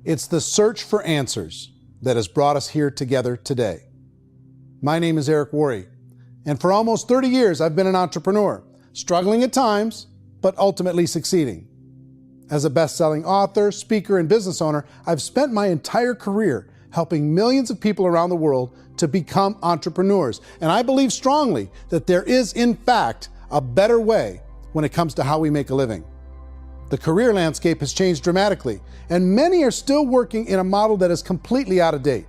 It's the search for answers that has brought us here together today. My name is Worre, and for almost 30 years I've been an entrepreneur, struggling at times, but ultimately succeeding. As a best-selling author, speaker, and business owner, I've spent my entire career helping millions of people around the world to become entrepreneurs. And I believe strongly that there is, in fact, a better way when it comes to how we make a living. The career landscape has changed dramatically, and many are still working in a model that is completely out of date.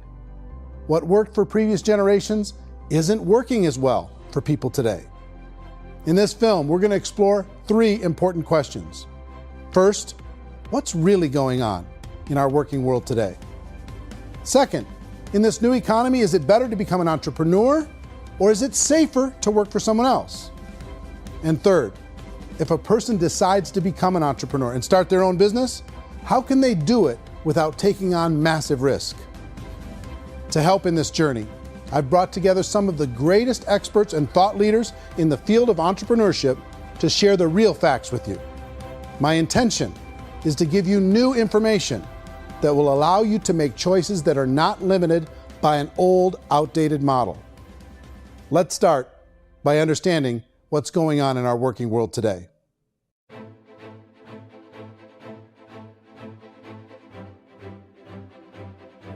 What worked for previous generations isn't working as well for people today. In this film, we're going to explore 3 important questions. First, what's really going on in our working world today? Second, in this new economy, is it better to become an entrepreneur, or is it safer to work for someone else? And third, if a person decides to become an entrepreneur and start their own business, how can they do it without taking on massive risk? To help in this journey, I've brought together some of the greatest experts and thought leaders in the field of entrepreneurship to share the real facts with you. My intention is to give you new information that will allow you to make choices that are not limited by an old, outdated model. Let's start by understanding what's going on in our working world today.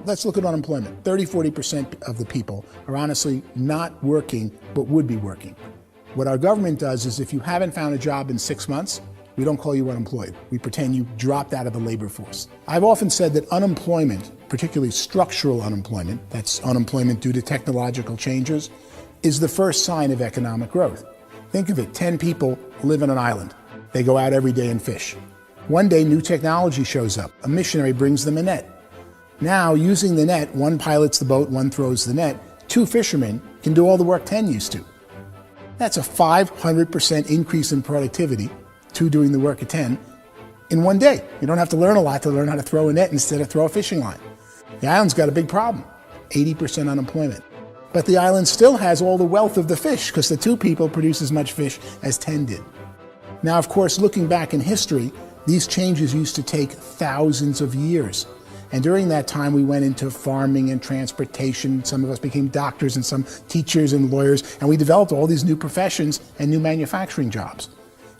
Let's look at unemployment. 30–40% of the people are honestly not working, but would be working. What our government does is if you haven't found a job in 6 months, we don't call you unemployed. We pretend you dropped out of the labor force. I've often said that unemployment, particularly structural unemployment, that's unemployment due to technological changes, is the first sign of economic growth. Think of it, 10 people live on an island. They go out every day and fish. One day, new technology shows up. A missionary brings them a net. Now, using the net, one pilots the boat, one throws the net. 2 fishermen can do all the work 10 used to. That's a 500% increase in productivity, 2 doing the work of 10, in one day. You don't have to learn a lot to learn how to throw a net instead of throw a fishing line. The island's got a big problem, 80% unemployment. But the island still has all the wealth of the fish because the 2 people produce as much fish as 10 did. Now, of course, looking back in history, these changes used to take thousands of years. And during that time, we went into farming and transportation. Some of us became doctors and some teachers and lawyers, and we developed all these new professions and new manufacturing jobs.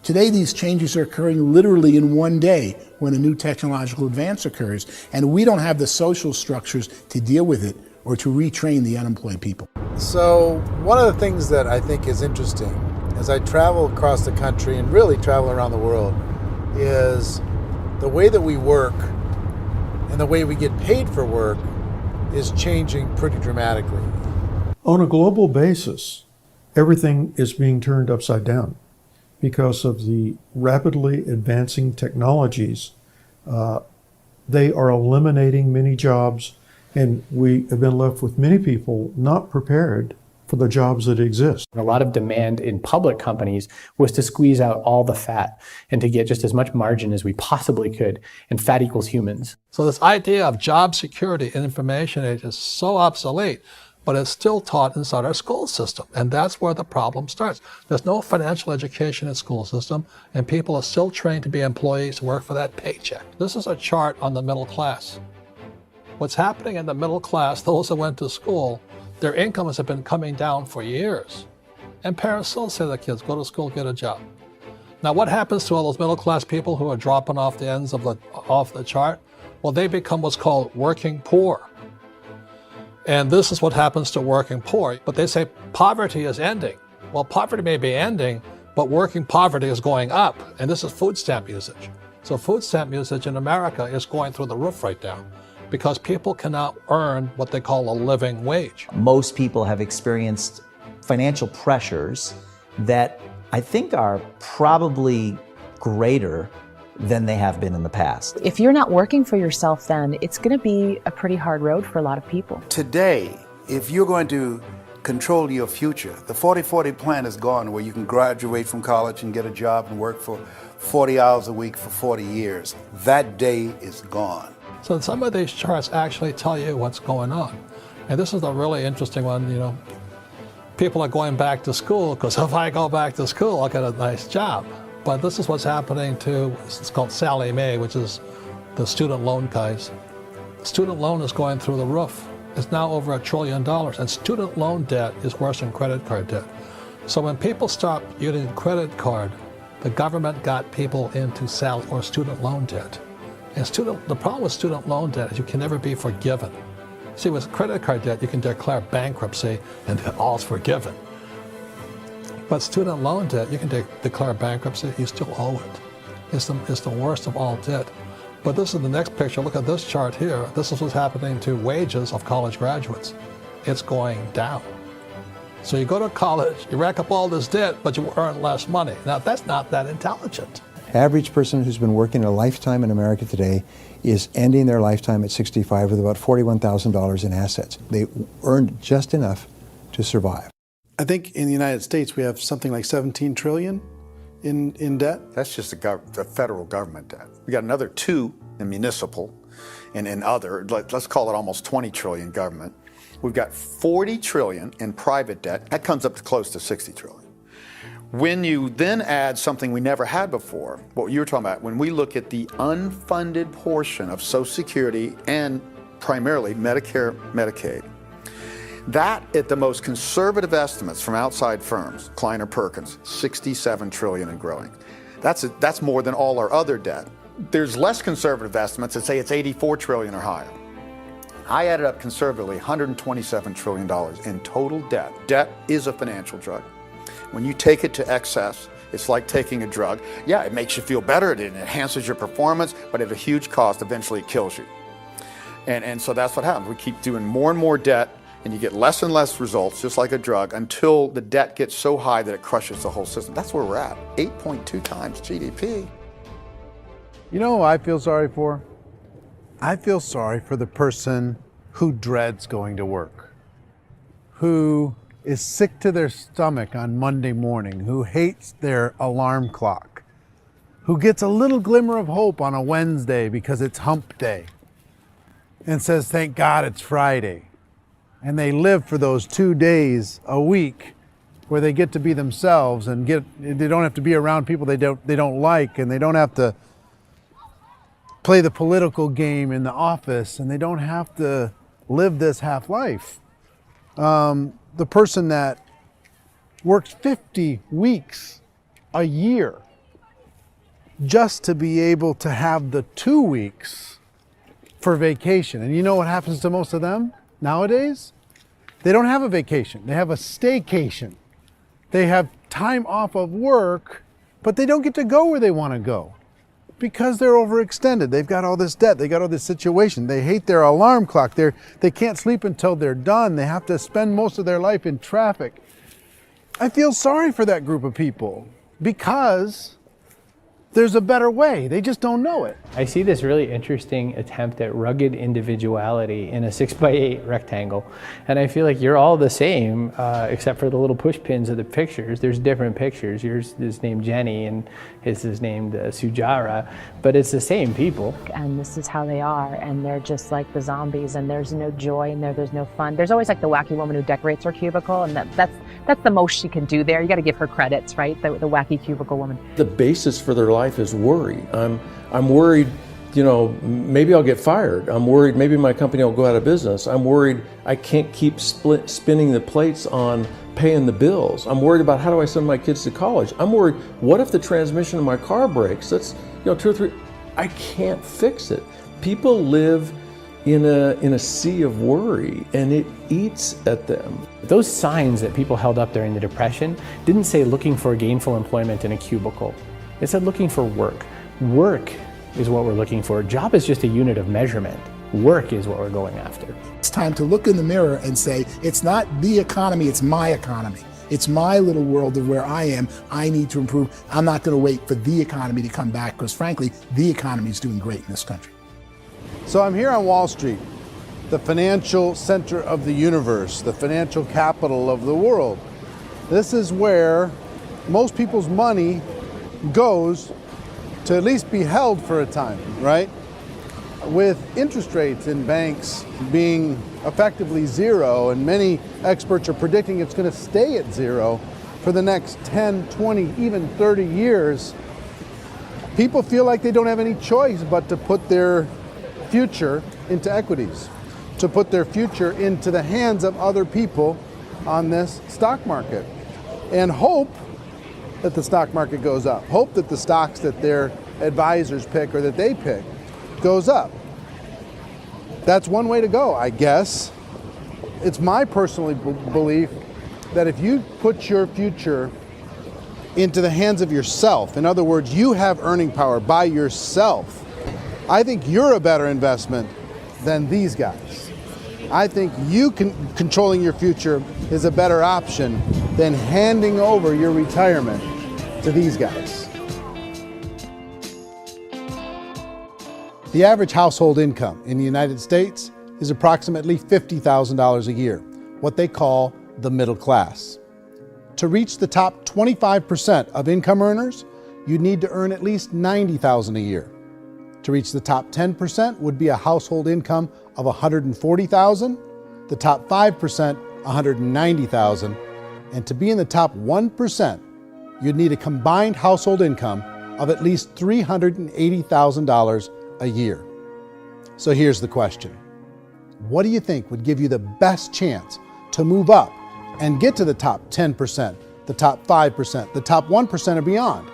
Today, these changes are occurring literally in one day when a new technological advance occurs, and we don't have the social structures to deal with it or to retrain the unemployed people. So one of the things that I think is interesting as I travel across the country and really travel around the world is the way that we work and the way we get paid for work is changing pretty dramatically. On a global basis, everything is being turned upside down because of the rapidly advancing technologies. They are eliminating many jobs, and we have been left with many people not prepared for the jobs that exist. A lot of demand in public companies was to squeeze out all the fat and to get just as much margin as we possibly could, and fat equals humans. So this idea of job security in information age is so obsolete, but it's still taught inside our school system, and that's where the problem starts. There's no financial education in school system, and people are still trained to be employees who work for that paycheck. This is a chart on the middle class. What's happening in the middle class, those that went to school, their incomes have been coming down for years. And parents still say to their kids, go to school, get a job. Now what happens to all those middle class people who are dropping off the ends of off the chart? Well, they become what's called working poor. And this is what happens to working poor. But they say poverty is ending. Well, poverty may be ending, but working poverty is going up. And this is food stamp usage. So food stamp usage in America is going through the roof right now because people cannot earn what they call a living wage. Most people have experienced financial pressures that I think are probably greater than they have been in the past. If you're not working for yourself, then it's going to be a pretty hard road for a lot of people. Today, if you're going to control your future, the 40-40 plan is gone, where you can graduate from college and get a job and work for 40 hours a week for 40 years. That day is gone. So some of these charts actually tell you what's going on. And this is a really interesting one. You know, people are going back to school because if I go back to school, I'll get a nice job. But this is what's happening to, it's called Sallie Mae, which is the student loan guys. Student loan is going through the roof. It's now over $1 trillion, and student loan debt is worse than credit card debt. So when people stopped using credit card, the government got people into student loan debt. And the problem with student loan debt is you can never be forgiven. See, with credit card debt, you can declare bankruptcy and all's forgiven. But student loan debt, you can declare bankruptcy, you still owe it. It's the worst of all debt. But this is the next picture. Look at this chart here. This is what's happening to wages of college graduates. It's going down. So you go to college, you rack up all this debt, but you earn less money. Now, that's not that intelligent. Average person who's been working a lifetime in America today is ending their lifetime at 65 with about $41,000 in assets. They earned just enough to survive. I think in the United States we have something like 17 trillion in debt. That's just the federal government debt. We got another 2 in municipal and in other, let's call it almost 20 trillion government. We've got 40 trillion in private debt. That comes up to close to 60 trillion. When you then add something we never had before, what you were talking about, when we look at the unfunded portion of Social Security and primarily Medicare, Medicaid, that at the most conservative estimates from outside firms, Kleiner Perkins, 67 trillion and growing. That's more than all our other debt. There's less conservative estimates that say it's 84 trillion or higher. I added up conservatively $127 trillion in total debt. Debt is a financial drug. When you take it to excess, it's like taking a drug. Yeah, it makes you feel better, it enhances your performance, but at a huge cost, eventually it kills you. And so that's what happens. We keep doing more and more debt, and you get less and less results, just like a drug, until the debt gets so high that it crushes the whole system. That's where we're at, 8.2 times GDP. You know who I feel sorry for? I feel sorry for the person who dreads going to work, who is sick to their stomach on Monday morning, who hates their alarm clock, who gets a little glimmer of hope on a Wednesday because it's hump day and says, thank God it's Friday. And they live for those 2 days a week where they get to be themselves and they don't have to be around people they don't like, and they don't have to play the political game in the office, and they don't have to live this half life. The person that works 50 weeks a year just to be able to have the 2 weeks for vacation. And you know what happens to most of them nowadays? They don't have a vacation. They have a staycation. They have time off of work, but they don't get to go where they want to go because they're overextended. They've got all this debt. They got all this situation. They hate their alarm clock. They can't sleep until they're done. They have to spend most of their life in traffic. I feel sorry for that group of people because there's a better way. They just don't know it. I see this really interesting attempt at rugged individuality in a 6x8 rectangle. And I feel like you're all the same, except for the little push pins of the pictures. There's different pictures. Yours is named Jenny and his is named Sujara, but it's the same people. And this is how they are, and they're just like the zombies, and there's no joy in there, there's no fun. There's always like the wacky woman who decorates her cubicle, and that's the most she can do there. You got to give her credits, right? The wacky cubicle woman. The basis for their life is worry. I'm worried, you know, maybe I'll get fired. I'm worried maybe my company will go out of business. I'm worried I can't keep spinning the plates on paying the bills. I'm worried about how do I send my kids to college. I'm worried, what if the transmission of my car breaks? That's, you know, 2 or 3, I can't fix it. People live in a sea of worry, and it eats at them. Those signs that people held up during the Depression didn't say looking for gainful employment in a cubicle. It said looking for work. Work is what we're looking for. Job is just a unit of measurement. Work is what we're going after. It's time to look in the mirror and say, it's not the economy, it's my economy. It's my little world of where I am. I need to improve. I'm not going to wait for the economy to come back, because frankly, the economy is doing great in this country. So I'm here on Wall Street, the financial center of the universe, the financial capital of the world. This is where most people's money goes to at least be held for a time, right? With interest rates in banks being effectively zero, and many experts are predicting it's going to stay at zero for the next 10, 20, even 30 years, people feel like they don't have any choice but to put their future into equities, to put their future into the hands of other people on this stock market, and hope that the stock market goes up, hope that the stocks that their advisors pick or that they pick goes up. That's one way to go, I guess. It's my personal belief that if you put your future into the hands of yourself, in other words, you have earning power by yourself, I think you're a better investment than these guys. I think controlling your future is a better option than handing over your retirement to these guys. The average household income in the United States is approximately $50,000 a year, what they call the middle class. To reach the top 25% of income earners, you'd need to earn at least $90,000 a year. To reach the top 10% would be a household income of $140,000, the top 5%, $190,000, and to be in the top 1%, you'd need a combined household income of at least $380,000 a year. So here's the question. What do you think would give you the best chance to move up and get to the top 10%, the top 5%, the top 1% or beyond?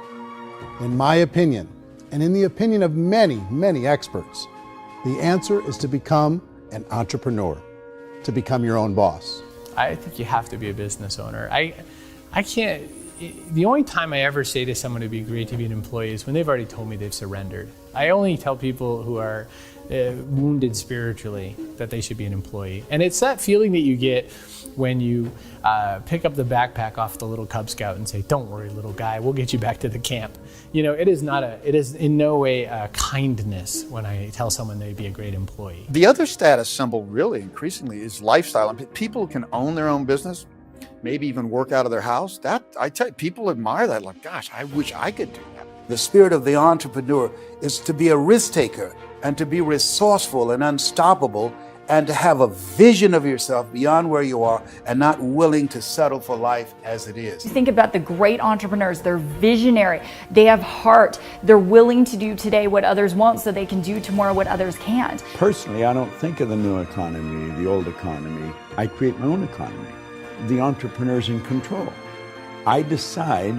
In my opinion, and in the opinion of many, many experts, the answer is to become an entrepreneur, to become your own boss. I think you have to be a business owner. I can't, the only time I ever say to someone it'd be great to be an employee is when they've already told me they've surrendered. I only tell people who are wounded spiritually that they should be an employee. And it's that feeling that you get when you pick up the backpack off the little Cub Scout and say, "Don't worry, little guy, we'll get you back to the camp." You know, it is in no way a kindness when I tell someone they'd be a great employee. The other status symbol really increasingly is lifestyle. And people who can own their own business, maybe even work out of their house, that I tell you, people admire that. Like, gosh, I wish I could do that. The spirit of the entrepreneur is to be a risk taker and to be resourceful and unstoppable and to have a vision of yourself beyond where you are and not willing to settle for life as it is. You think about the great entrepreneurs, they're visionary, they have heart, they're willing to do today what others won't so they can do tomorrow what others can't. Personally, I don't think of the new economy, the old economy. I create my own economy. The entrepreneur's in control. I decide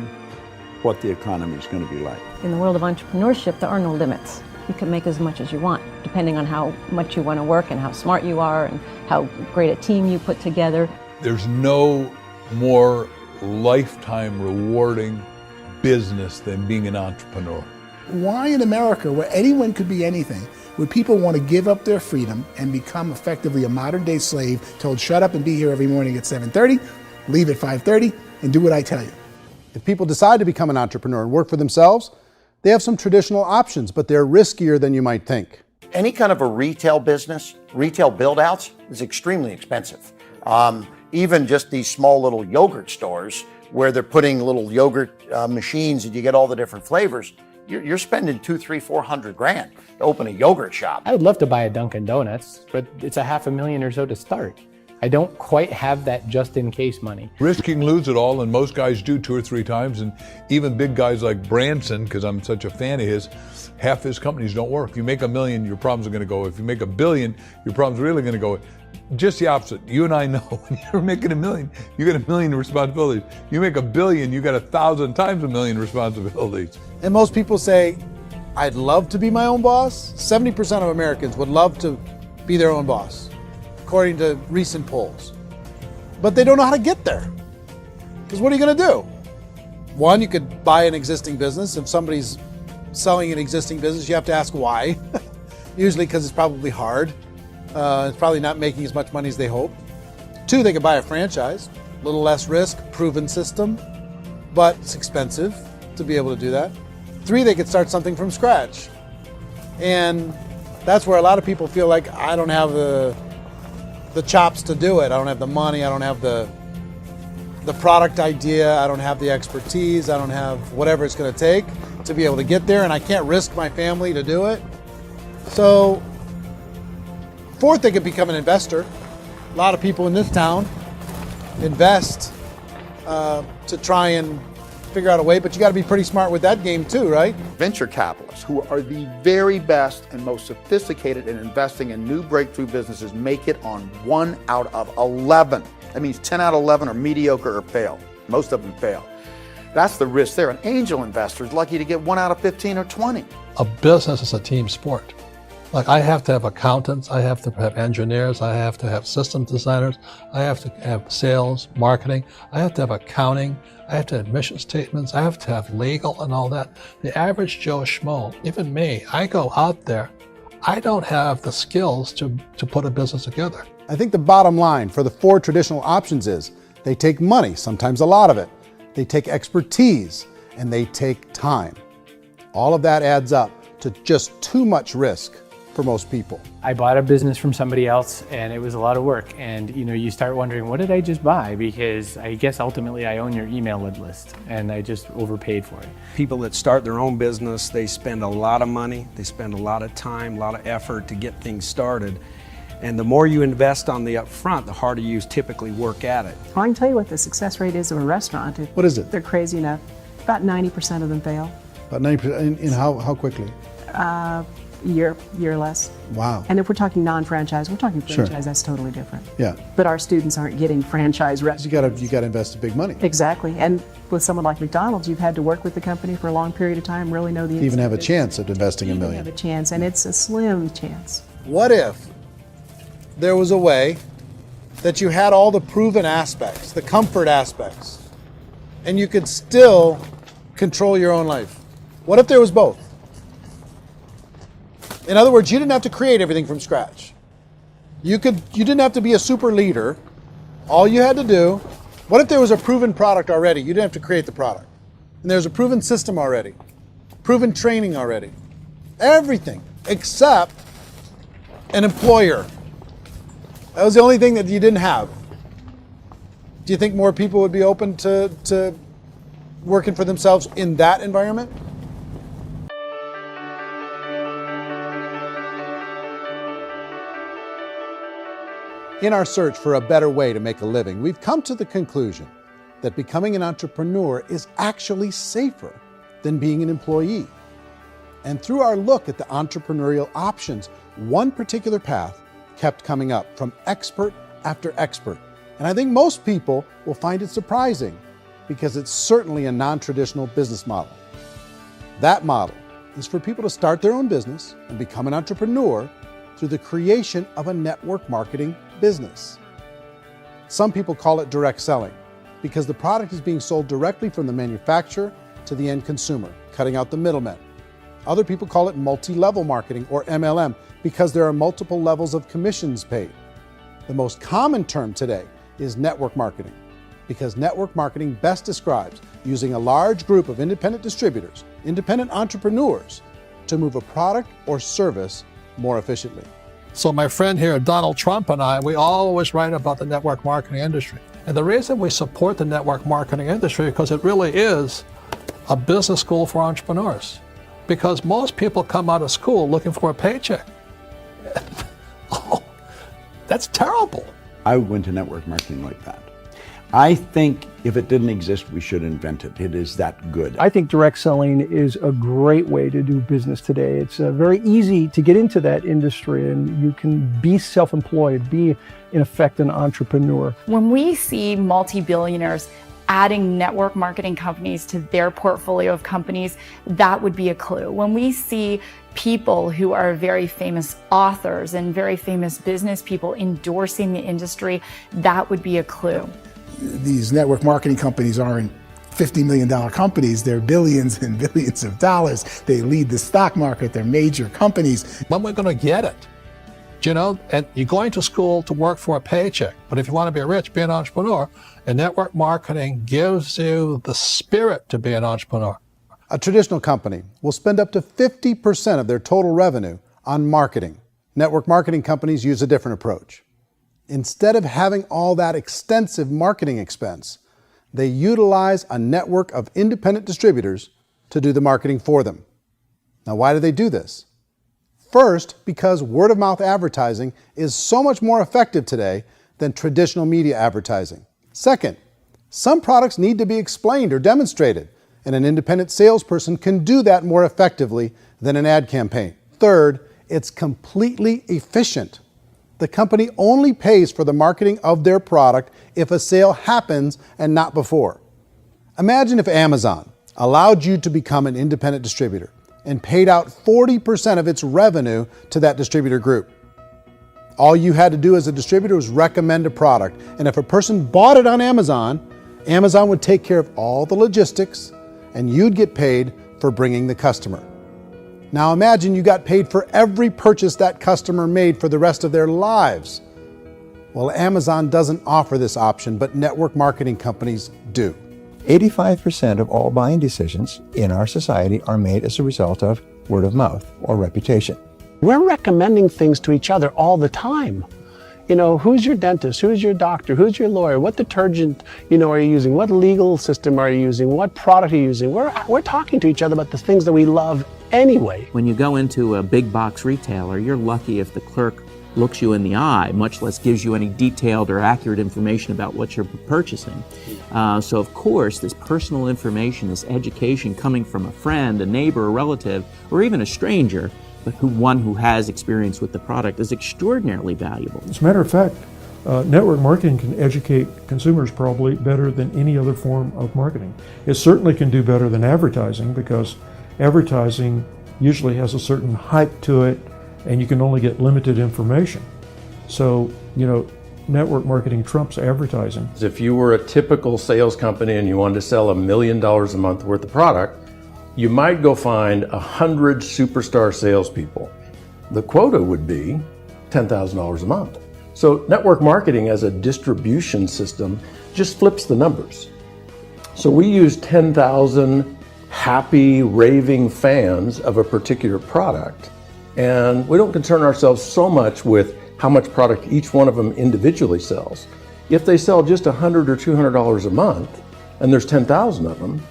what the economy is going to be like. In the world of entrepreneurship, there are no limits. You can make as much as you want, depending on how much you want to work and how smart you are and how great a team you put together. There's no more lifetime rewarding business than being an entrepreneur. Why in America, where anyone could be anything, would people want to give up their freedom and become effectively a modern-day slave, told shut up and be here every morning at 7:30, leave at 5:30, and do what I tell you? If people decide to become an entrepreneur and work for themselves, they have some traditional options, but they're riskier than you might think. Any kind of a retail business, retail build-outs is extremely expensive. Even just these small little yogurt stores where they're putting little yogurt machines and you get all the different flavors, you're spending $200,000, $300,000, $400,000 to open a yogurt shop. I would love to buy a Dunkin' Donuts, but it's $500,000 or so to start. I don't quite have that just-in-case money. Risking lose it all, and most guys do 2 or 3 times, and even big guys like Branson, because I'm such a fan of his, half his companies don't work. If you make $1 million, your problems are going to go. If you make $1 billion, your problems are really going to go. Just the opposite. You and I know when you're making $1 million, you got $1 million responsibilities. You make $1 billion, you got 1,000 times $1 million responsibilities. And most people say, I'd love to be my own boss. 70% of Americans would love to be their own boss, according to recent polls. But they don't know how to get there. Because what are you going to do? One, you could buy an existing business. If somebody's selling an existing business, you have to ask why. Usually because it's probably hard. It's probably not making as much money as they hope. 2, they could buy a franchise. A little less risk, proven system, but it's expensive to be able to do that. 3, they could start something from scratch. And that's where a lot of people feel like, I don't have the chops to do it. I don't have the money. I don't have the product idea. I don't have the expertise. I don't have whatever it's going to take to be able to get there, and I can't risk my family to do it. So, 4th, they could become an investor. A lot of people in this town invest to try and figure out a way, but you got to be pretty smart with that game too, right? Venture capitalists, who are the very best and most sophisticated in investing in new breakthrough businesses, make it on 1 out of 11. That means 10 out of 11 are mediocre or fail. Most of them fail. That's the risk there. An angel investor is lucky to get 1 out of 15 or 20. A business is a team sport. Like, I have to have accountants, I have to have engineers, I have to have system designers, I have to have sales, marketing, I have to have accounting, I have to have mission statements, I have to have legal and all that. The average Joe Schmo, even me, I go out there, I don't have the skills to put a business together. I think the bottom line for the 4 traditional options is they take money, sometimes a lot of it. They take expertise, and they take time. All of that adds up to just too much risk for most people. I bought a business from somebody else and it was a lot of work. And you start wondering, what did I just buy? Because I guess ultimately I own your email list and I just overpaid for it. People that start their own business, they spend a lot of money, they spend a lot of time, a lot of effort to get things started. And the more you invest on the upfront, the harder you typically work at it. I can tell you what the success rate is of a restaurant. What is it? They're crazy enough. About 90% of them fail. About 90%, in how quickly? Year less. Wow. And if we're talking non-franchise, we're talking franchise, Sure. That's totally different. Yeah. But our students aren't getting franchise restaurants. You got to invest big money. Exactly. And with someone like McDonald's, you've had to work with the company for a long period of time, really know the To even have a chance at investing $1 million. have a chance, and it's a slim chance. What if there was a way that you had all the proven aspects, the comfort aspects, and you could still control your own life? What if there was both? In other words, you didn't have to create everything from scratch. You didn't have to be a super leader. All you had to do, what if there was a proven product already? You didn't have to create the product. And there's a proven system already, proven training already. Everything except an employer. That was the only thing that you didn't have. Do you think more people would be open to working for themselves in that environment? In our search for a better way to make a living, we've come to the conclusion that becoming an entrepreneur is actually safer than being an employee. And through our look at the entrepreneurial options, one particular path kept coming up from expert after expert. And I think most people will find it surprising because it's certainly a non-traditional business model. That model is for people to start their own business and become an entrepreneur through the creation of a network marketing business. Some people call it direct selling because the product is being sold directly from the manufacturer to the end consumer, cutting out the middlemen. Other people call it multi-level marketing, or MLM, because there are multiple levels of commissions paid. The most common term today is network marketing, because network marketing best describes using a large group of independent distributors, independent entrepreneurs, to move a product or service more efficiently. So my friend here, Donald Trump, and I, we always write about the network marketing industry. And the reason we support the network marketing industry is because it really is a business school for entrepreneurs. Because most people come out of school looking for a paycheck. Oh, that's terrible. I went to network marketing like that. I think if it didn't exist, we should invent it. It is that good. I think direct selling is a great way to do business today. It's very easy to get into that industry, and you can be self-employed, be in effect an entrepreneur. When we see multi-billionaires adding network marketing companies to their portfolio of companies, that would be a clue. When we see people who are very famous authors and very famous business people endorsing the industry, that would be a clue. These network marketing companies aren't $50 million companies, they're billions and billions of dollars. They lead the stock market, they're major companies. When we're going to get it? You know, and you're going to school to work for a paycheck, but if you want to be rich, be an entrepreneur, and network marketing gives you the spirit to be an entrepreneur. A traditional company will spend up to 50% of their total revenue on marketing. Network marketing companies use a different approach. Instead of having all that extensive marketing expense, they utilize a network of independent distributors to do the marketing for them. Now, why do they do this? First, because word-of-mouth advertising is so much more effective today than traditional media advertising. Second, some products need to be explained or demonstrated and an independent salesperson can do that more effectively than an ad campaign. Third, it's completely efficient. The company only pays for the marketing of their product if a sale happens and not before. Imagine if Amazon allowed you to become an independent distributor and paid out 40% of its revenue to that distributor group. All you had to do as a distributor was recommend a product, and if a person bought it on Amazon, Amazon would take care of all the logistics and you'd get paid for bringing the customer. Now imagine you got paid for every purchase that customer made for the rest of their lives. Well, Amazon doesn't offer this option, but network marketing companies do. 85% of all buying decisions in our society are made as a result of word of mouth or reputation. We're recommending things to each other all the time. You know, who's your dentist? Who's your doctor? Who's your lawyer? What detergent, are you using? What legal system are you using? What product are you using? We're talking to each other about the things that we love anyway. When you go into a big box retailer, you're lucky if the clerk looks you in the eye, much less gives you any detailed or accurate information about what you're purchasing. So of course, this personal information, this education coming from a friend, a neighbor, a relative, or even a stranger, but one who has experience with the product is extraordinarily valuable. As a matter of fact, network marketing can educate consumers probably better than any other form of marketing. It certainly can do better than advertising, because advertising usually has a certain hype to it and you can only get limited information. So, network marketing trumps advertising. If you were a typical sales company and you wanted to sell $1 million a month worth of product, you might go find 100 superstar salespeople. The quota would be $10,000 a month. So network marketing as a distribution system just flips the numbers. So we use 10,000 happy, raving fans of a particular product, and we don't concern ourselves so much with how much product each one of them individually sells. If they sell just $100 or $200 a month, and there's 10,000 of them,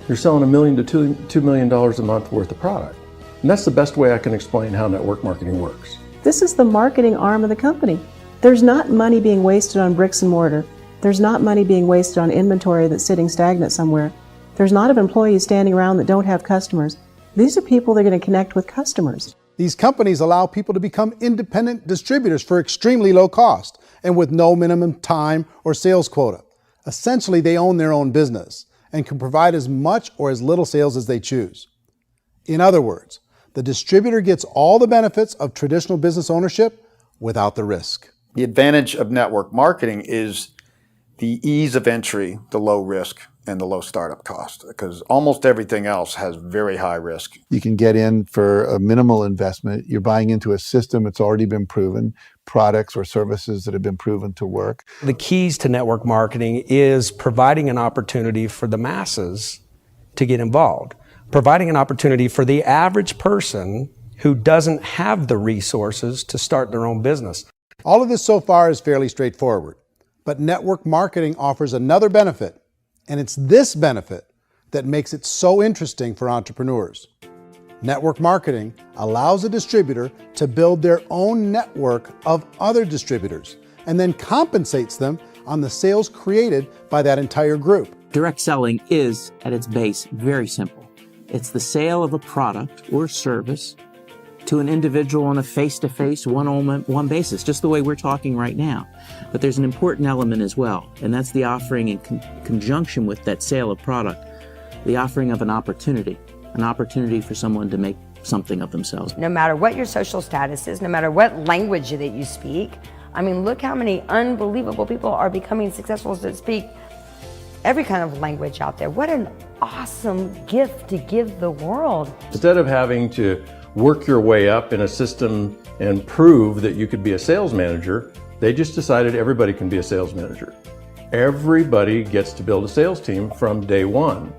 you're selling $1 million to $2 million a month worth of product. And that's the best way I can explain how network marketing works. This is the marketing arm of the company. There's not money being wasted on bricks and mortar. There's not money being wasted on inventory that's sitting stagnant somewhere. There's not of employees standing around that don't have customers. These are people that are going to connect with customers. These companies allow people to become independent distributors for extremely low cost and with no minimum time or sales quota. Essentially, they own their own business and can provide as much or as little sales as they choose. In other words, the distributor gets all the benefits of traditional business ownership without the risk. The advantage of network marketing is the ease of entry, the low risk, and the low startup cost, because almost everything else has very high risk. You can get in for a minimal investment. You're buying into a system that's already been proven, products or services that have been proven to work. The keys to network marketing is providing an opportunity for the masses to get involved, providing an opportunity for the average person who doesn't have the resources to start their own business. All of this so far is fairly straightforward, but network marketing offers another benefit, and it's this benefit that makes it so interesting for entrepreneurs. Network marketing allows a distributor to build their own network of other distributors and then compensates them on the sales created by that entire group. Direct selling is, at its base, very simple. It's the sale of a product or service to an individual on a face-to-face, one-on-one basis, just the way we're talking right now. But there's an important element as well, and that's the offering in conjunction with that sale of product, the offering of an opportunity for someone to make something of themselves. No matter what your social status is, no matter what language that you speak, I mean, look how many unbelievable people are becoming successful that speak every kind of language out there. What an awesome gift to give the world. Instead of having to work your way up in a system and prove that you could be a sales manager, they just decided everybody can be a sales manager. Everybody gets to build a sales team from day one.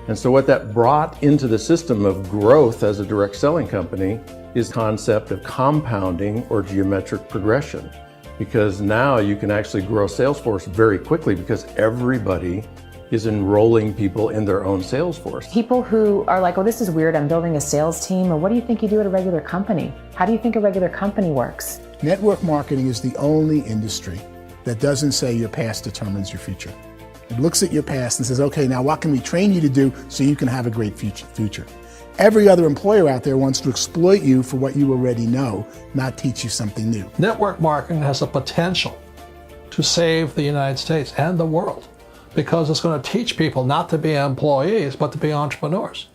And so what that brought into the system of growth as a direct selling company is the concept of compounding or geometric progression. Because now you can actually grow a sales force very quickly because everybody is enrolling people in their own sales force. People who are like, oh, this is weird, I'm building a sales team, or what do you think you do at a regular company? How do you think a regular company works? Network marketing is the only industry that doesn't say your past determines your future. It looks at your past and says, okay, now what can we train you to do so you can have a great future? Every other employer out there wants to exploit you for what you already know, not teach you something new. Network marketing has the potential to save the United States and the world because it's going to teach people not to be employees, but to be entrepreneurs.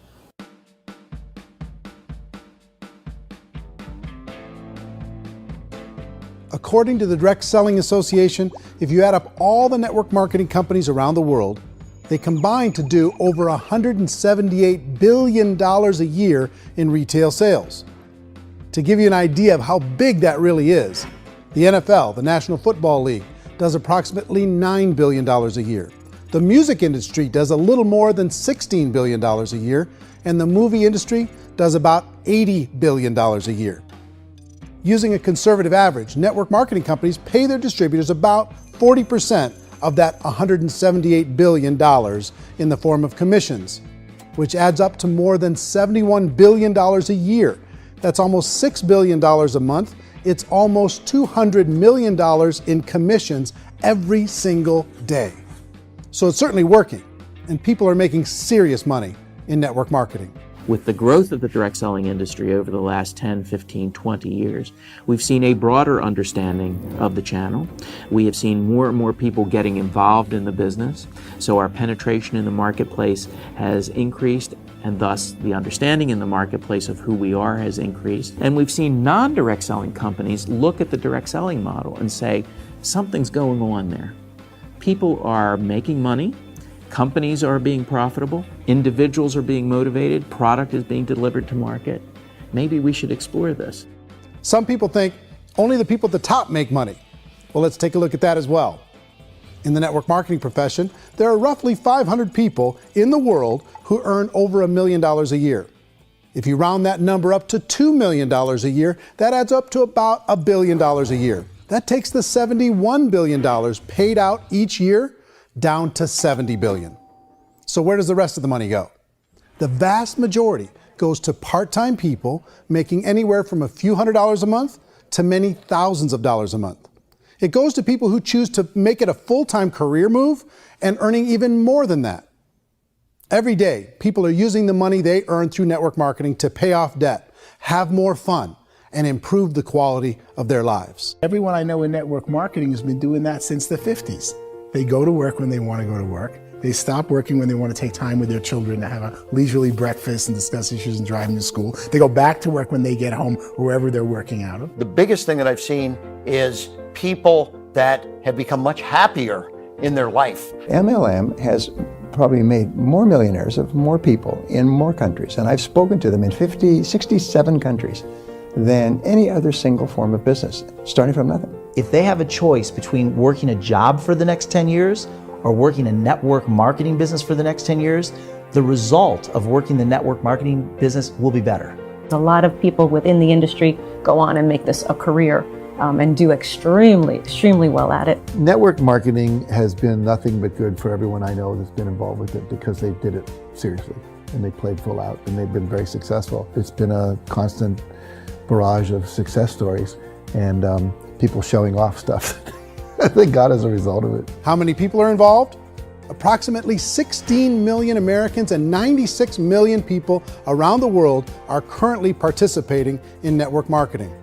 According to the Direct Selling Association, if you add up all the network marketing companies around the world, they combine to do over $178 billion a year in retail sales. To give you an idea of how big that really is, the NFL, the National Football League, does approximately $9 billion a year. The music industry does a little more than $16 billion a year, and the movie industry does about $80 billion a year. Using a conservative average, network marketing companies pay their distributors about 40% of that $178 billion in the form of commissions, which adds up to more than $71 billion a year. That's almost $6 billion a month. It's almost $200 million in commissions every single day. So it's certainly working, and people are making serious money in network marketing. With the growth of the direct selling industry over the last 10, 15, 20 years, we've seen a broader understanding of the channel. We have seen more and more people getting involved in the business, so our penetration in the marketplace has increased, and thus the understanding in the marketplace of who we are has increased. And we've seen non-direct selling companies look at the direct selling model and say, something's going on there. People are making money. Companies are being profitable, individuals are being motivated, product is being delivered to market. Maybe we should explore this. Some people think only the people at the top make money. Well, let's take a look at that as well. In the network marketing profession, there are roughly 500 people in the world who earn over $1 million a year. If you round that number up to $2 million a year, that adds up to about $1 billion a year. That takes the $71 billion paid out each year down to $70 billion. So where does the rest of the money go? The vast majority goes to part-time people making anywhere from a few $100s a month to many thousands of dollars a month. It goes to people who choose to make it a full-time career move and earning even more than that. Every day, people are using the money they earn through network marketing to pay off debt, have more fun, and improve the quality of their lives. Everyone I know in network marketing has been doing that since the 50s. They go to work when they want to go to work. They stop working when they want to take time with their children to have a leisurely breakfast and discuss issues and driving to school. They go back to work when they get home, wherever they're working out of. The biggest thing that I've seen is people that have become much happier in their life. MLM has probably made more millionaires of more people in more countries, and I've spoken to them in 67 countries than any other single form of business, starting from nothing. If they have a choice between working a job for the next 10 years or working a network marketing business for the next 10 years, the result of working the network marketing business will be better. A lot of people within the industry go on and make this a career and do extremely well at it. Network marketing has been nothing but good for everyone I know that's been involved with it because they did it seriously and they played full out and they've been very successful. It's been a constant barrage of success stories and people showing off stuff that they got as a result of it. How many people are involved? Approximately 16 million Americans and 96 million people around the world are currently participating in network marketing.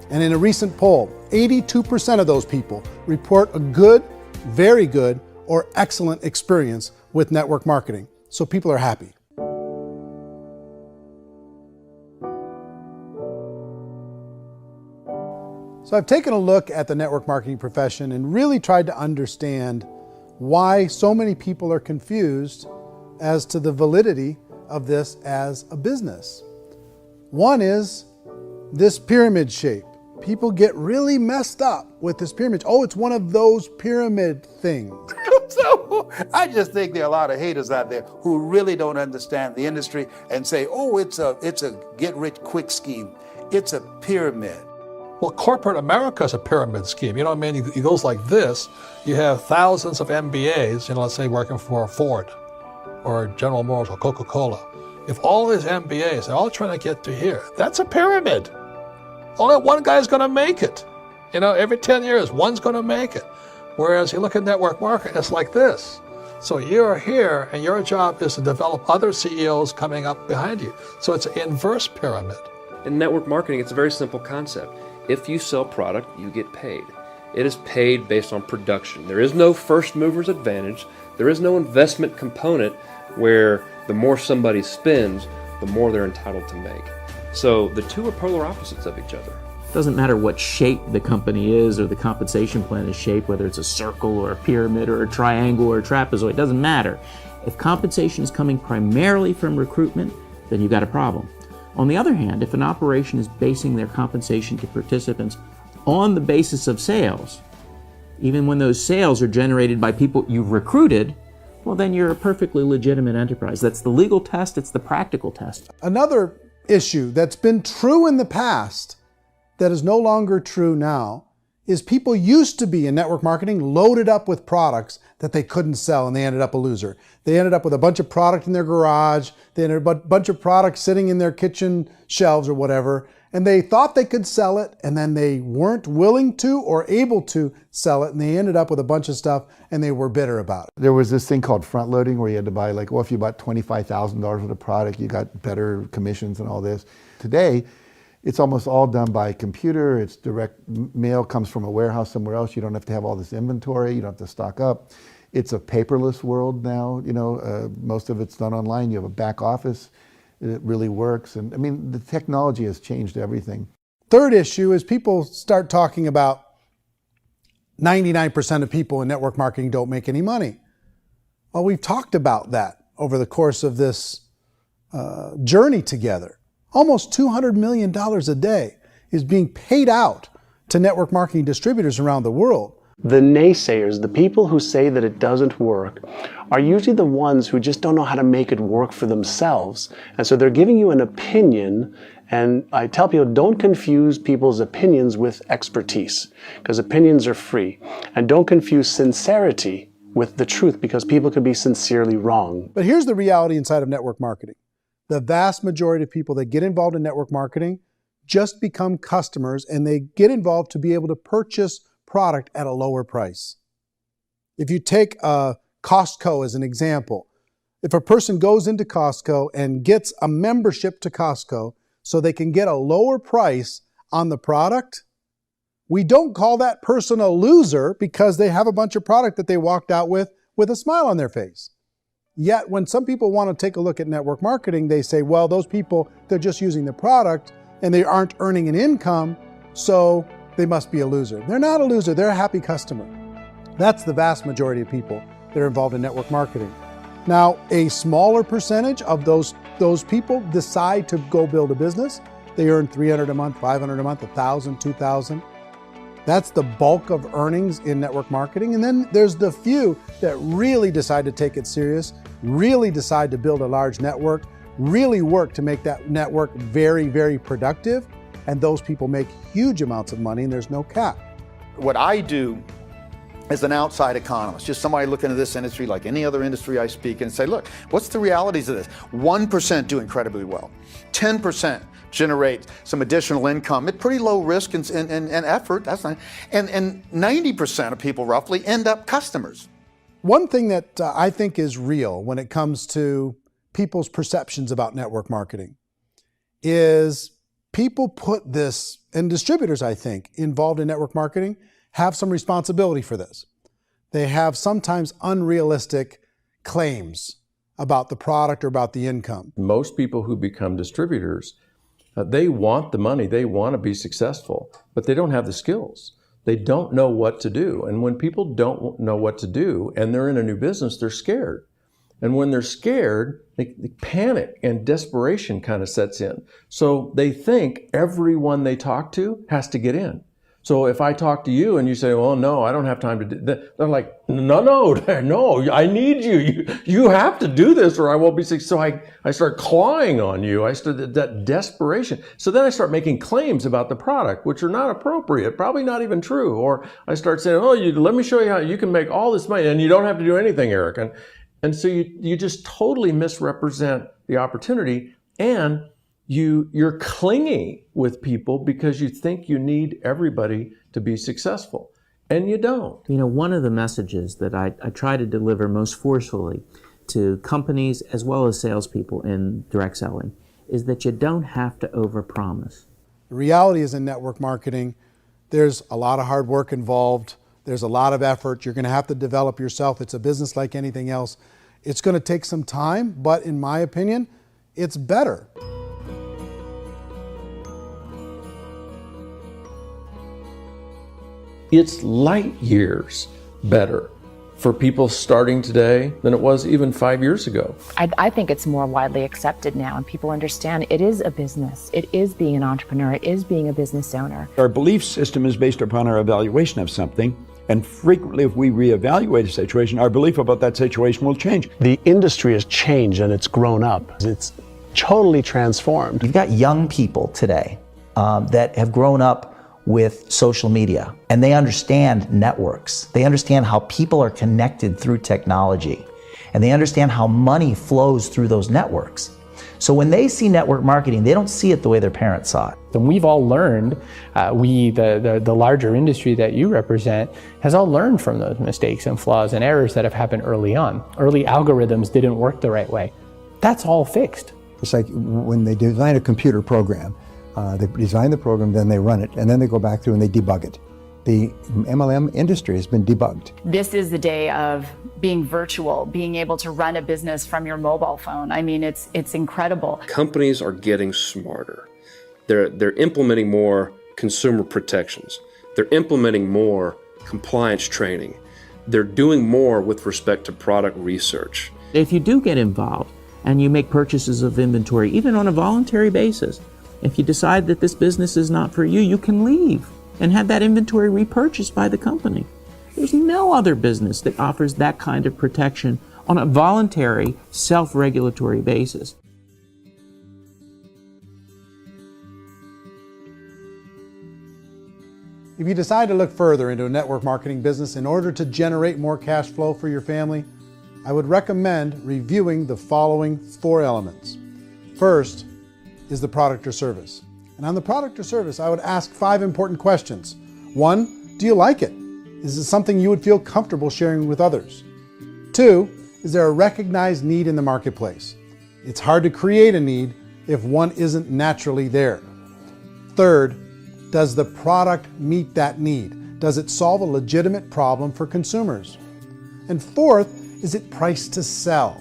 And in a recent poll, 82% of those people report a good, very good, or excellent experience with network marketing. So people are happy. So I've taken a look at the network marketing profession and really tried to understand why so many people are confused as to the validity of this as a business. One is this pyramid shape. People get really messed up with this pyramid. Oh, it's one of those pyramid things. So I just think there are a lot of haters out there who really don't understand the industry and say, oh, it's a get-rich-quick scheme. It's a pyramid. Well, corporate America is a pyramid scheme. You know what I mean? It goes like this. You have thousands of MBAs, let's say working for Ford or General Motors or Coca-Cola. If all these MBAs, they're all trying to get to here, that's a pyramid. Only one guy's going to make it. Every 10 years, one's going to make it. Whereas you look at network marketing, it's like this. So you're here, and your job is to develop other CEOs coming up behind you. So it's an inverse pyramid. In network marketing, it's a very simple concept. If you sell product, you get paid. It is paid based on production. There is no first mover's advantage. There is no investment component where the more somebody spends, the more they're entitled to make. So the two are polar opposites of each other. Doesn't matter what shape the company is or the compensation plan is shaped, whether it's a circle or a pyramid or a triangle or a trapezoid, it doesn't matter. If compensation is coming primarily from recruitment, then you've got a problem. On the other hand, if an operation is basing their compensation to participants on the basis of sales, even when those sales are generated by people you've recruited, well, then you're a perfectly legitimate enterprise. That's the legal test, it's the practical test. Another issue that's been true in the past that is no longer true now is people used to be in network marketing loaded up with products that they couldn't sell, and they ended up a loser. They ended up with a bunch of product in their garage, they ended up with a bunch of products sitting in their kitchen shelves or whatever, and they thought they could sell it, and then they weren't willing to or able to sell it, and they ended up with a bunch of stuff, and they were bitter about it. There was this thing called front loading where you had to buy, like, well, if you bought $25,000 worth of product, you got better commissions and all this. Today, it's almost all done by computer. It's direct mail, comes from a warehouse somewhere else. You don't have to have all this inventory. You don't have to stock up. It's a paperless world now. You know, most of it's done online. You have a back office. It really works. And I mean, the technology has changed everything. Third issue is people start talking about 99% of people in network marketing don't make any money. Well, we've talked about that over the course of this journey together. Almost $200 million a day is being paid out to network marketing distributors around the world. The naysayers, the people who say that it doesn't work, are usually the ones who just don't know how to make it work for themselves. And so they're giving you an opinion, and I tell people, don't confuse people's opinions with expertise, because opinions are free. And don't confuse sincerity with the truth, because people can be sincerely wrong. But here's the reality inside of network marketing. The vast majority of people that get involved in network marketing just become customers, and they get involved to be able to purchase product at a lower price. If you take Costco as an example, if a person goes into Costco and gets a membership to Costco so they can get a lower price on the product, we don't call that person a loser because they have a bunch of product that they walked out with a smile on their face. Yet when some people want to take a look at network marketing, they say, well, those people, they're just using the product and they aren't earning an income, so they must be a loser. They're not a loser, they're a happy customer. That's the vast majority of people that are involved in network marketing. Now, a smaller percentage of those people decide to go build a business. They earn $300 a month, $500 a month, $1,000, $2,000. That's the bulk of earnings in network marketing. And then there's the few that really decide to take it serious, really decide to build a large network, really work to make that network very, very productive. And those people make huge amounts of money, and there's no cap. What I do as an outside economist, just somebody looking at this industry like any other industry I speak and say, look, what's the realities of this? 1% do incredibly well. 10% generate some additional income at pretty low risk and effort. That's not, and 90% of people roughly end up customers. One thing that I think is real when it comes to people's perceptions about network marketing is people put this, and distributors, I think, involved in network marketing have some responsibility for this. They have sometimes unrealistic claims about the product or about the income. Most people who become distributors, they want the money, they want to be successful, but they don't have the skills. They don't know what to do. And when people don't know what to do and they're in a new business, they're scared. And when they're scared, they panic and desperation kind of sets in. So they think everyone they talk to has to get in. So if I talk to you and you say, well, no, I don't have time to do that, they're like, no, I need you. You have to do this or I won't be successful. So I start clawing on you. I start that desperation. So then I start making claims about the product, which are not appropriate, probably not even true. Or I start saying, oh, let me show you how you can make all this money and you don't have to do anything, Eric. And so you just totally misrepresent the opportunity, and you're clingy with people because you think you need everybody to be successful. and you don't. You know, one of the messages that I try to deliver most forcefully to companies as well as salespeople in direct selling is that you don't have to overpromise. The reality is in network marketing, there's a lot of hard work involved. There's a lot of effort. You're going to have to develop yourself. It's a business like anything else. It's going to take some time, but in my opinion, it's better. It's light years better for people starting today than it was even 5 years ago. I think it's more widely accepted now, and people understand it is a business. It is being an entrepreneur. It is being a business owner. Our belief system is based upon our evaluation of something, and frequently if we reevaluate a situation, our belief about that situation will change. The industry has changed and it's grown up. It's totally transformed. You've got young people today that have grown up with social media, and they understand networks. They understand how people are connected through technology, and they understand how money flows through those networks. So when they see network marketing, they don't see it the way their parents saw it. And we've all learned, the larger industry that you represent, has all learned from those mistakes and flaws and errors that have happened early on. Early algorithms didn't work the right way. That's all fixed. It's like when they design a computer program, they design the program, then they run it, and then they go back through and they debug it. The MLM industry has been debugged. This is the day of being virtual, being able to run a business from your mobile phone. I mean, it's incredible. Companies are getting smarter. They're implementing more consumer protections. They're implementing more compliance training. They're doing more with respect to product research. If you do get involved and you make purchases of inventory, even on a voluntary basis, if you decide that this business is not for you, you can leave and have that inventory repurchased by the company. There's no other business that offers that kind of protection on a voluntary, self-regulatory basis. If you decide to look further into a network marketing business in order to generate more cash flow for your family, I would recommend reviewing the following 4 elements. First is the product or service. And on the product or service, I would ask 5 important questions. 1, do you like it? Is it something you would feel comfortable sharing with others? 2, is there a recognized need in the marketplace? It's hard to create a need if one isn't naturally there. 3rd, does the product meet that need? Does it solve a legitimate problem for consumers? And 4th, is it priced to sell?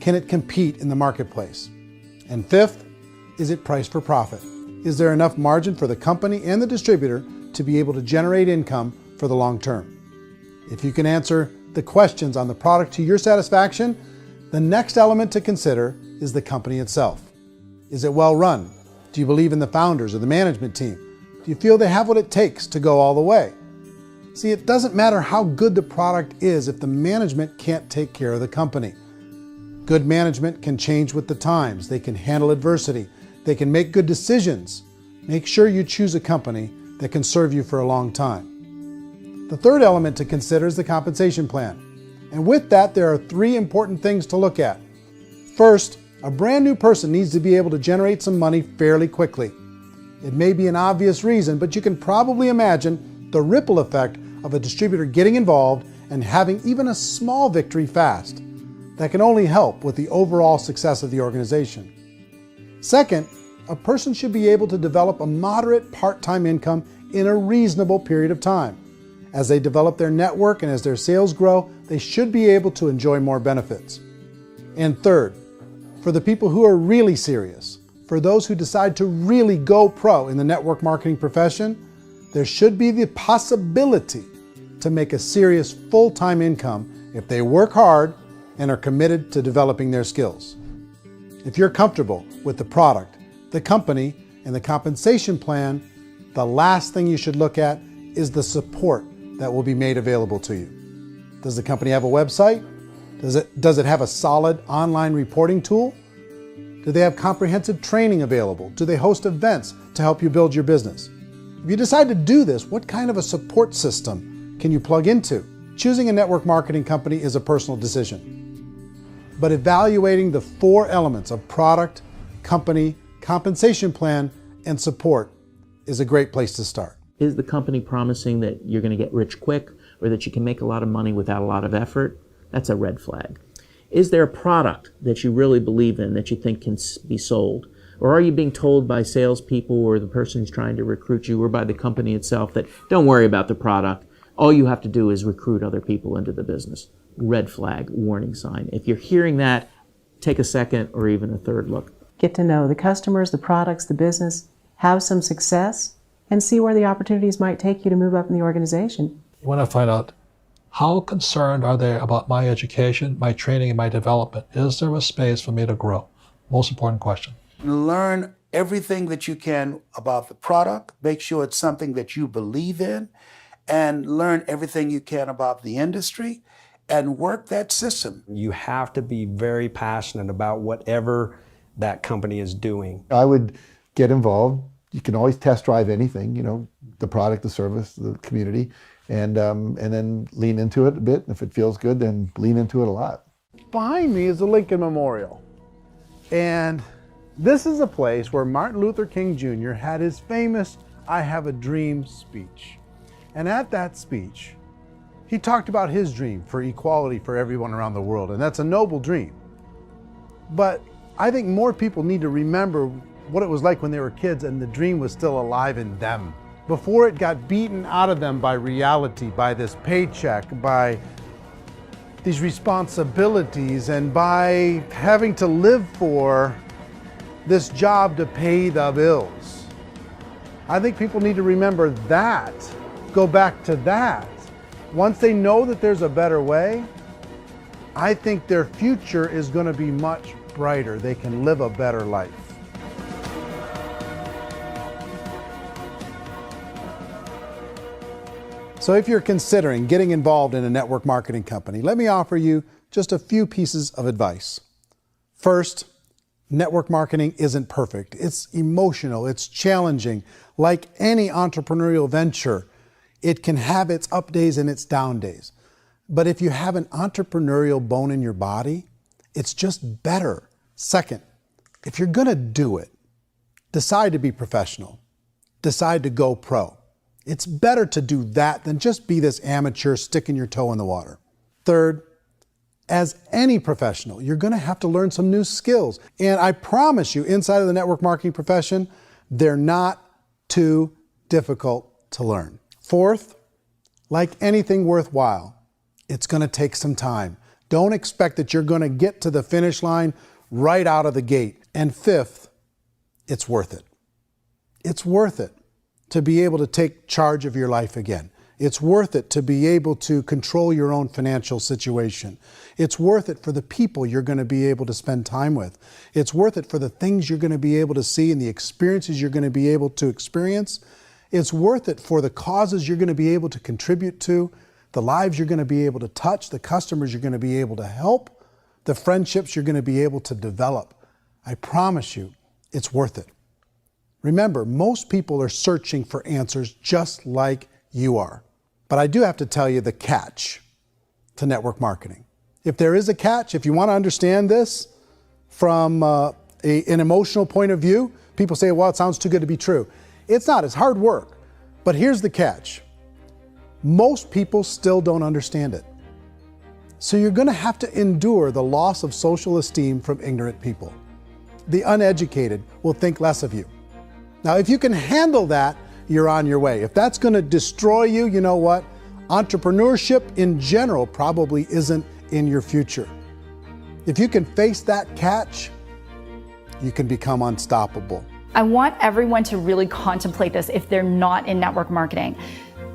Can it compete in the marketplace? And 5th, is it priced for profit? Is there enough margin for the company and the distributor to be able to generate income for the long term? If you can answer the questions on the product to your satisfaction, the next element to consider is the company itself. Is it well run? Do you believe in the founders or the management team? Do you feel they have what it takes to go all the way? See, it doesn't matter how good the product is if the management can't take care of the company. Good management can change with the times. They can handle adversity. They can make good decisions. Make sure you choose a company that can serve you for a long time. The 3rd element to consider is the compensation plan. And with that, there are 3 important things to look at. First, a brand new person needs to be able to generate some money fairly quickly. It may be an obvious reason, but you can probably imagine the ripple effect of a distributor getting involved and having even a small victory fast. That can only help with the overall success of the organization. Second, a person should be able to develop a moderate part-time income in a reasonable period of time. As they develop their network and as their sales grow, they should be able to enjoy more benefits. And third, for the people who are really serious, for those who decide to really go pro in the network marketing profession, there should be the possibility to make a serious full-time income if they work hard and are committed to developing their skills. If you're comfortable with the product, the company, and the compensation plan, the last thing you should look at is the support that will be made available to you. Does the company have a website? Does it have a solid online reporting tool? Do they have comprehensive training available? Do they host events to help you build your business? If you decide to do this, what kind of a support system can you plug into? Choosing a network marketing company is a personal decision. But evaluating the 4 elements of product, company, compensation plan, and support is a great place to start. Is the company promising that you're going to get rich quick or that you can make a lot of money without a lot of effort? That's a red flag. Is there a product that you really believe in that you think can be sold? Or are you being told by salespeople or the person who's trying to recruit you or by the company itself that don't worry about the product, all you have to do is recruit other people into the business? Red flag, warning sign. If you're hearing that, take a second or even a third look. Get to know the customers, the products, the business, have some success, and see where the opportunities might take you to move up in the organization. You want to find out how concerned are they about my education, my training, and my development? Is there a space for me to grow? Most important question. Learn everything that you can about the product. Make sure it's something that you believe in, and learn everything you can about the industry and work that system. You have to be very passionate about whatever that company is doing. I would get involved. You can always test drive anything, you know, the product, the service, the community, and then lean into it a bit. If it feels good, then lean into it a lot. Behind me is the Lincoln Memorial. And this is a place where Martin Luther King Jr. had his famous "I Have a Dream" speech. And at that speech, he talked about his dream for equality for everyone around the world, and that's a noble dream. But I think more people need to remember what it was like when they were kids and the dream was still alive in them, before it got beaten out of them by reality, by this paycheck, by these responsibilities, and by having to live for this job to pay the bills. I think people need to remember that, go back to that. Once they know that there's a better way, I think their future is going to be much brighter. They can live a better life. So if you're considering getting involved in a network marketing company, let me offer you just a few pieces of advice. First, network marketing isn't perfect. It's emotional, it's challenging. Like any entrepreneurial venture, it can have its up days and its down days. But if you have an entrepreneurial bone in your body, it's just better. Second, if you're gonna do it, decide to be professional. Decide to go pro. It's better to do that than just be this amateur sticking your toe in the water. Third, as any professional, you're gonna have to learn some new skills. And I promise you, inside of the network marketing profession, they're not too difficult to learn. Fourth, like anything worthwhile, it's gonna take some time. Don't expect that you're gonna get to the finish line right out of the gate. And fifth, it's worth it. It's worth it to be able to take charge of your life again. It's worth it to be able to control your own financial situation. It's worth it for the people you're going to be able to spend time with. It's worth it for the things you're going to be able to see and the experiences you're going to be able to experience. It's worth it for the causes you're going to be able to contribute to, the lives you're going to be able to touch, the customers you're going to be able to help, the friendships you're going to be able to develop. I promise you, it's worth it. Remember, most people are searching for answers just like you are. But I do have to tell you the catch to network marketing. If there is a catch, if you want to understand this from an emotional point of view, people say, well, it sounds too good to be true. It's not, it's hard work. But here's the catch. Most people still don't understand it. So you're going to have to endure the loss of social esteem from ignorant people. The uneducated will think less of you. Now, if you can handle that, you're on your way. If that's going to destroy you, you know what? Entrepreneurship in general probably isn't in your future. If you can face that catch, you can become unstoppable. I want everyone to really contemplate this if they're not in network marketing.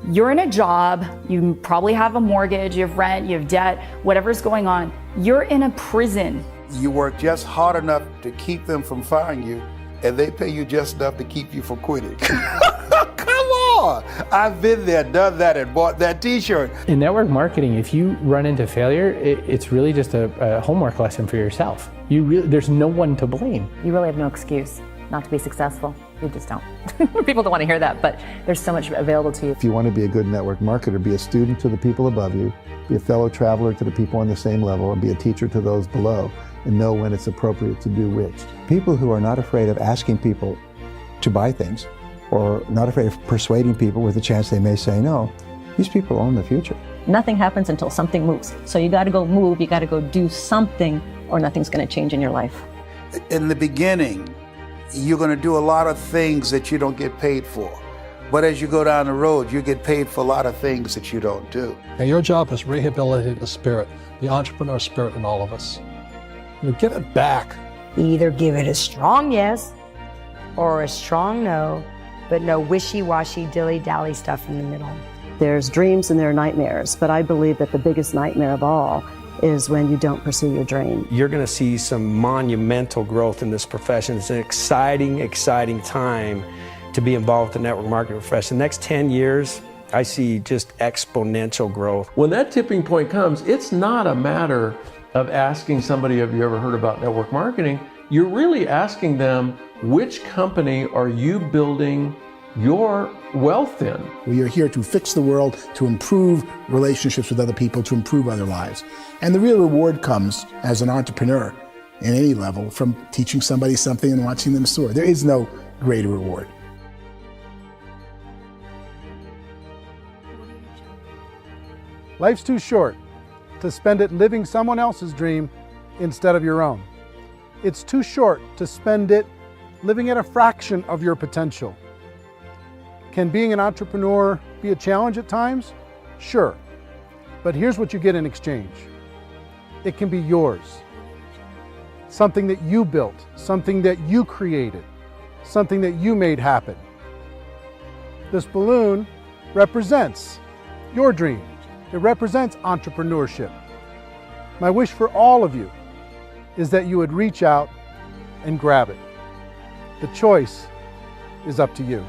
You're in a job, you probably have a mortgage, you have rent, you have debt, whatever's going on. You're in a prison. You work just hard enough to keep them from firing you, and they pay you just enough to keep you from quitting. Come on! I've been there, done that, and bought that t-shirt. In network marketing, if you run into failure, it's really just a homework lesson for yourself. There's no one to blame. You really have no excuse not to be successful. You just don't. People don't want to hear that, but there's so much available to you. If you want to be a good network marketer, be a student to the people above you, be a fellow traveler to the people on the same level, and be a teacher to those below, and know when it's appropriate to do which. People who are not afraid of asking people to buy things or not afraid of persuading people with the chance they may say no, these people own the future. Nothing happens until something moves. So you got to go move, you got to go do something, or nothing's going to change in your life. In the beginning, you're going to do a lot of things that you don't get paid for. But as you go down the road, you get paid for a lot of things that you don't do. And your job is rehabilitate the spirit, the entrepreneur spirit in all of us. You get it back. Either give it a strong yes or a strong no, but no wishy-washy, dilly-dally stuff in the middle. There's dreams and there are nightmares, but I believe that the biggest nightmare of all is when you don't pursue your dream. You're going to see some monumental growth in this profession. It's an exciting, exciting time to be involved with the network marketing profession. The next 10 years, I see just exponential growth. When that tipping point comes, it's not a matter of asking somebody, have you ever heard about network marketing? You're really asking them, which company are you building your wealth in? We are here to fix the world, to improve relationships with other people, to improve other lives. And the real reward comes as an entrepreneur in any level from teaching somebody something and watching them soar. There is no greater reward. Life's too short to spend it living someone else's dream instead of your own. It's too short to spend it living at a fraction of your potential. Can being an entrepreneur be a challenge at times? Sure. But here's what you get in exchange. It can be yours. Something that you built, something that you created, something that you made happen. This balloon represents your dream. It represents entrepreneurship. My wish for all of you is that you would reach out and grab it. The choice is up to you.